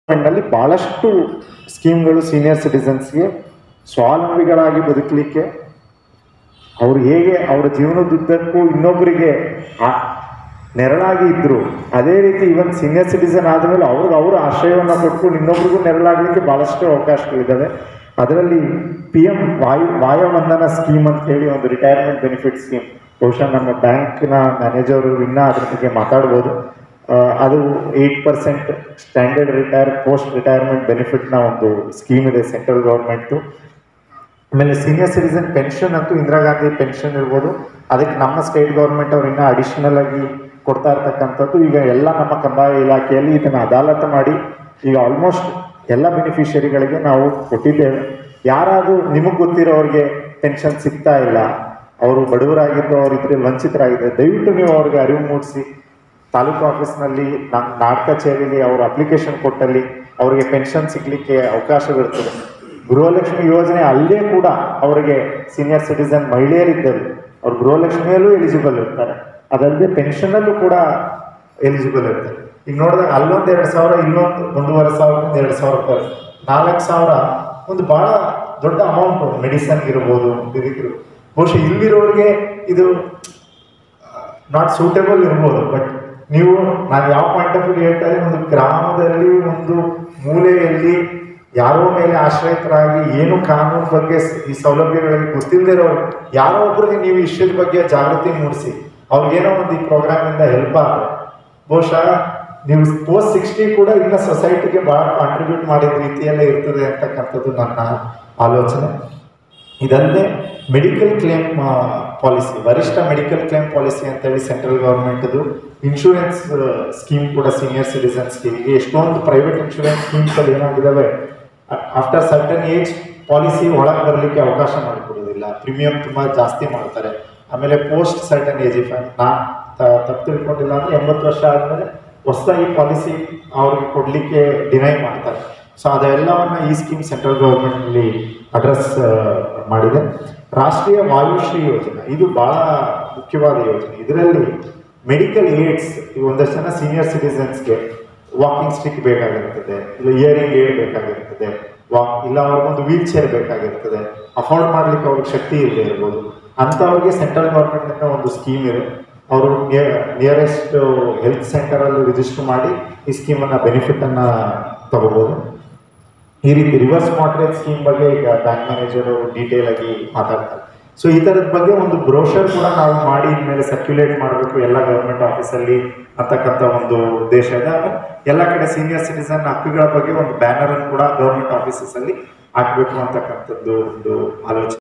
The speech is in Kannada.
ನಲ್ಲಿ ಬಹಳಷ್ಟು ಸ್ಕೀಮ್ಗಳು ಸೀನಿಯರ್ ಸಿಟಿಸನ್ಸ್ಗೆ ಸ್ವಾವಲಂಬಿಗಳಾಗಿ ಬದುಕಲಿಕ್ಕೆ ಅವರು ಹೇಗೆ ಅವರ ಜೀವನದುದ್ದಕ್ಕೂ ಇನ್ನೊಬ್ಬರಿಗೆ ನೆರಳಾಗಿ ಇದ್ರು, ಅದೇ ರೀತಿ ಇವನ್ ಸೀನಿಯರ್ ಸಿಟಿಸನ್ ಆದಮೇಲೆ ಅವರ ಆಶ್ರಯವನ್ನು ಕೊಟ್ಕೊಂಡು ಇನ್ನೊಬ್ರಿಗೂ ನೆರಳಾಗಲಿಕ್ಕೆ ಭಾಳಷ್ಟು ಅವಕಾಶಗಳಿದ್ದಾವೆ. ಅದರಲ್ಲಿ PM ವಾಯುವಂದನ ಸ್ಕೀಮ್ ಅಂತ ಹೇಳಿ ಒಂದು ರಿಟೈರ್ಮೆಂಟ್ ಬೆನಿಫಿಟ್ ಸ್ಕೀಮ್, ಬಹುಶಃ ನಮ್ಮ ಬ್ಯಾಂಕ್ನ ಮ್ಯಾನೇಜರು ಇನ್ನೂ ಅದ್ರ ಬಗ್ಗೆ ಮಾತಾಡ್ಬೋದು. ಅದು 8% ಸ್ಟ್ಯಾಂಡರ್ಡ್ ಪೋಸ್ಟ್ ರಿಟೈರ್ಮೆಂಟ್ ಬೆನಿಫಿಟ್ನ ಒಂದು ಸ್ಕೀಮ್ ಇದೆ ಸೆಂಟ್ರಲ್ ಗೌರ್ಮೆಂಟ್ದು. ಆಮೇಲೆ ಸೀನಿಯರ್ ಸಿಟಿಸನ್ ಪೆನ್ಷನ್ ಅಂತೂ ಇಂದಿರಾ ಗಾಂಧಿ ಪೆನ್ಷನ್ ಇರ್ಬೋದು, ಅದಕ್ಕೆ ನಮ್ಮ ಸ್ಟೇಟ್ ಗೌರ್ಮೆಂಟ್ ಅವ್ರು ಇನ್ನೂ ಅಡಿಷನಲ್ ಆಗಿ ಕೊಡ್ತಾ ಇರ್ತಕ್ಕಂಥದ್ದು. ಈಗ ಎಲ್ಲ ನಮ್ಮ ಕಂದಾಯ ಇಲಾಖೆಯಲ್ಲಿ ಇದನ್ನು ಅದಾಲತ್ ಮಾಡಿ ಈಗ ಆಲ್ಮೋಸ್ಟ್ ಎಲ್ಲ ಬೆನಿಫಿಷರಿಗಳಿಗೆ ನಾವು ಕೊಟ್ಟಿದ್ದೇವೆ. ಯಾರಾದರೂ ನಿಮಗೆ ಗೊತ್ತಿರೋರಿಗೆ ಪೆನ್ಷನ್ ಸಿಗ್ತಾ ಇಲ್ಲ, ಅವರು ಬಡವರಾಗಿದ್ದು ಅವ್ರು ಇದ್ರಲ್ಲಿ ವಂಚಿತರಾಗಿದ್ದಾರೆ, ದಯವಿಟ್ಟು ನೀವು ಅವ್ರಿಗೆ ಅರಿವು ಮೂಡಿಸಿ ತಾಲೂಕು ಆಫೀಸ್ನಲ್ಲಿ ನಮ್ಮ ನಾಡ್ ಕಚೇರಿಯಲ್ಲಿ ಅವರು ಅಪ್ಲಿಕೇಶನ್ ಕೊಟ್ಟಲ್ಲಿ ಅವರಿಗೆ ಪೆನ್ಷನ್ ಸಿಗಲಿಕ್ಕೆ ಅವಕಾಶವಿರ್ತದೆ. ಗೃಹಲಕ್ಷ್ಮಿ ಯೋಜನೆ ಅಲ್ಲೇ ಕೂಡ ಅವರಿಗೆ ಸೀನಿಯರ್ ಸಿಟಿಸನ್ ಮಹಿಳೆಯರಿದ್ದರು ಅವ್ರು ಗೃಹಲಕ್ಷ್ಮಿಯಲ್ಲೂ ಎಲಿಜಿಬಲ್ ಇರ್ತಾರೆ, ಅದಲ್ಲದೆ ಪೆನ್ಷನಲ್ಲೂ ಕೂಡ ಎಲಿಜಿಬಲ್ ಇರ್ತಾರೆ. ಈಗ ನೋಡಿದಾಗ ಅಲ್ಲೊಂದು 2,000, ಇಲ್ಲೊಂದು 1,500, 2,000 ರೂಪಾಯಿ, 4,000 ಒಂದು ಭಾಳ ದೊಡ್ಡ ಅಮೌಂಟ್. ಮೆಡಿಸನ್ಗೆ ಇರ್ಬೋದು, ಇದಕ್ಕಿರ್ಬೋದು. ಬಹುಶಃ ಇಲ್ಲಿರೋರಿಗೆ ಇದು ನಾಟ್ ಸೂಟೇಬಲ್ ಇರ್ಬೋದು, ಬಟ್ ನೀವು ನಾನು ಯಾವ ಪಾಯಿಂಟ್ ಆಫ್ ವ್ಯೂ ಹೇಳ್ತಾ ಇದ್ದೀನಿ, ಒಂದು ಗ್ರಾಮದಲ್ಲಿ ಒಂದು ಮೂಲೆಯಲ್ಲಿ ಯಾರೋ ಮೇಲೆ ಆಶ್ರಯಿತರಾಗಿ ಏನು ಕಾನೂನು ಬಗ್ಗೆ ಈ ಸೌಲಭ್ಯಗಳಿಗೆ ಗೊತ್ತಿಲ್ಲದಿರೋರು ಯಾರೋ ಒಬ್ಬರಿಗೆ ನೀವು ವಿಷಯದ ಬಗ್ಗೆ ಜಾಗೃತಿ ಮೂಡಿಸಿ ಅವ್ರಿಗೇನೋ ಒಂದು ಈ ಪ್ರೋಗ್ರಾಮಿಂದ ಹೆಲ್ಪ್ ಆಗುತ್ತೆ. ಬಹುಶಃ ನೀವು ಪೋಸ್ಟ್ 60 ಕೂಡ ಇನ್ನು ಸೊಸೈಟಿಗೆ ಭಾಳ ಕಾಂಟ್ರಿಬ್ಯೂಟ್ ಮಾಡಿದ ರೀತಿಯಲ್ಲೇ ಇರ್ತದೆ ಅಂತಕ್ಕಂಥದ್ದು ನನ್ನ ಆಲೋಚನೆ. ಇದಲ್ಲದೆ ಮೆಡಿಕಲ್ ಕ್ಲೇಮ್ ಪಾಲಿಸಿ, ವರಿಷ್ಠ ಮೆಡಿಕಲ್ ಕ್ಲೇಮ್ ಪಾಲಿಸಿ ಅಂತೇಳಿ ಸೆಂಟ್ರಲ್ ಗೌರ್ಮೆಂಟ್ದು ಇನ್ಶೂರೆನ್ಸ್ ಸ್ಕೀಮ್ ಕೂಡ ಸೀನಿಯರ್ ಸಿಟಿಸನ್ಸ್ಗೆ. ಈಗ ಎಷ್ಟೊಂದು ಪ್ರೈವೇಟ್ ಇನ್ಶೂರೆನ್ಸ್ ಸ್ಕೀಮ್ಸಲ್ಲಿ ಏನಾಗಿದ್ದಾವೆ, ಆಫ್ಟರ್ ಸರ್ಟನ್ ಏಜ್ ಪಾಲಿಸಿ ಒಳಗೆ ಬರಲಿಕ್ಕೆ ಅವಕಾಶ ಮಾಡಿಕೊಡೋದಿಲ್ಲ, ಪ್ರೀಮಿಯಂ ತುಂಬ ಜಾಸ್ತಿ ಮಾಡ್ತಾರೆ. ಆಮೇಲೆ ಪೋಸ್ಟ್ ಸರ್ಟನ್ ಏಜ್, ನಾನು ತಪ್ಪು ತಿಳ್ಕೊಂಡಿಲ್ಲ ಅಂದರೆ 80 ವರ್ಷ ಆದಮೇಲೆ ಹೊಸದಾಗಿ ಪಾಲಿಸಿ ಅವ್ರಿಗೆ ಕೊಡಲಿಕ್ಕೆ ಡಿನೈ ಮಾಡ್ತಾರೆ. ಸೊ ಅದೆಲ್ಲವನ್ನು ಈ ಸ್ಕೀಮ್ ಸೆಂಟ್ರಲ್ ಗೌರ್ಮೆಂಟ್ನಲ್ಲಿ ಅಡ್ರೆಸ್ ಮಾಡಿದೆ. ರಾಷ್ಟ್ರೀಯ ವಾಯುಶ್ರೀ ಯೋಜನೆ ಇದು ಭಾಳ ಮುಖ್ಯವಾದ ಯೋಜನೆ. ಇದರಲ್ಲಿ ಮೆಡಿಕಲ್ ಏಡ್ಸ್, ಈಗ ಒಂದಷ್ಟು ಜನ ಸೀನಿಯರ್ ಸಿಟಿಸನ್ಸ್ಗೆ ವಾಕಿಂಗ್ ಸ್ಟಿಕ್ ಬೇಕಾಗಿರ್ತದೆ, ಇಲ್ಲ ಇಯರಿಂಗ್ ಏಡ್ ಬೇಕಾಗಿರ್ತದೆ, ಇಲ್ಲ ಅವ್ರಿಗೊಂದು ವೀಲ್ ಚೇರ್ ಬೇಕಾಗಿರ್ತದೆ, ಅಫೋರ್ಡ್ ಮಾಡಲಿಕ್ಕೆ ಅವ್ರಿಗೆ ಶಕ್ತಿ ಇಲ್ಲದೆ ಇರ್ಬೋದು. ಅಂಥವ್ರಿಗೆ ಸೆಂಟ್ರಲ್ ಗೌರ್ಮೆಂಟ್ನಿಂದ ಒಂದು ಸ್ಕೀಮ್ ಇದೆ. ಅವರು ನಿಯರೆಸ್ಟ್ ಹೆಲ್ತ್ ಸೆಂಟರಲ್ಲಿ ರಿಜಿಸ್ಟರ್ ಮಾಡಿ ಈ ಸ್ಕೀಮನ್ನು ಬೆನಿಫಿಟನ್ನು ತಗೋಬೋದು. ಈ ರೀತಿ ರಿವರ್ಸ್ ಮಾರ್ಟ್ಗೇಜ್ ಸ್ಕೀಮ್ ಬಗ್ಗೆ ಈಗ ಬ್ಯಾಂಕ್ ಮ್ಯಾನೇಜರು ಡೀಟೇಲ್ ಆಗಿ ಮಾತಾಡ್ತಾರೆ. ಸೊ ಈ ಥರದ ಬಗ್ಗೆ ಒಂದು ಬ್ರೋಷರ್ ಕೂಡ ನಾವು ಮಾಡಿ ಇನ್ಮೇಲೆ ಸರ್ಕ್ಯುಲೇಟ್ ಮಾಡಬೇಕು ಎಲ್ಲ ಗೌರ್ಮೆಂಟ್ ಆಫೀಸಲ್ಲಿ ಅಂತಕ್ಕಂಥ ಒಂದು ಉದ್ದೇಶ ಇದೆ. ಆಮೇಲೆ ಎಲ್ಲ ಕಡೆ ಸೀನಿಯರ್ ಸಿಟಿಸನ್ ಹಕ್ಕುಗಳ ಬಗ್ಗೆ ಒಂದು ಬ್ಯಾನರನ್ನು ಕೂಡ ಗೌರ್ಮೆಂಟ್ ಆಫೀಸಲ್ಲಿ ಹಾಕಬೇಕು ಅಂತಕ್ಕಂಥದ್ದು ಒಂದು ಆಲೋಚನೆ.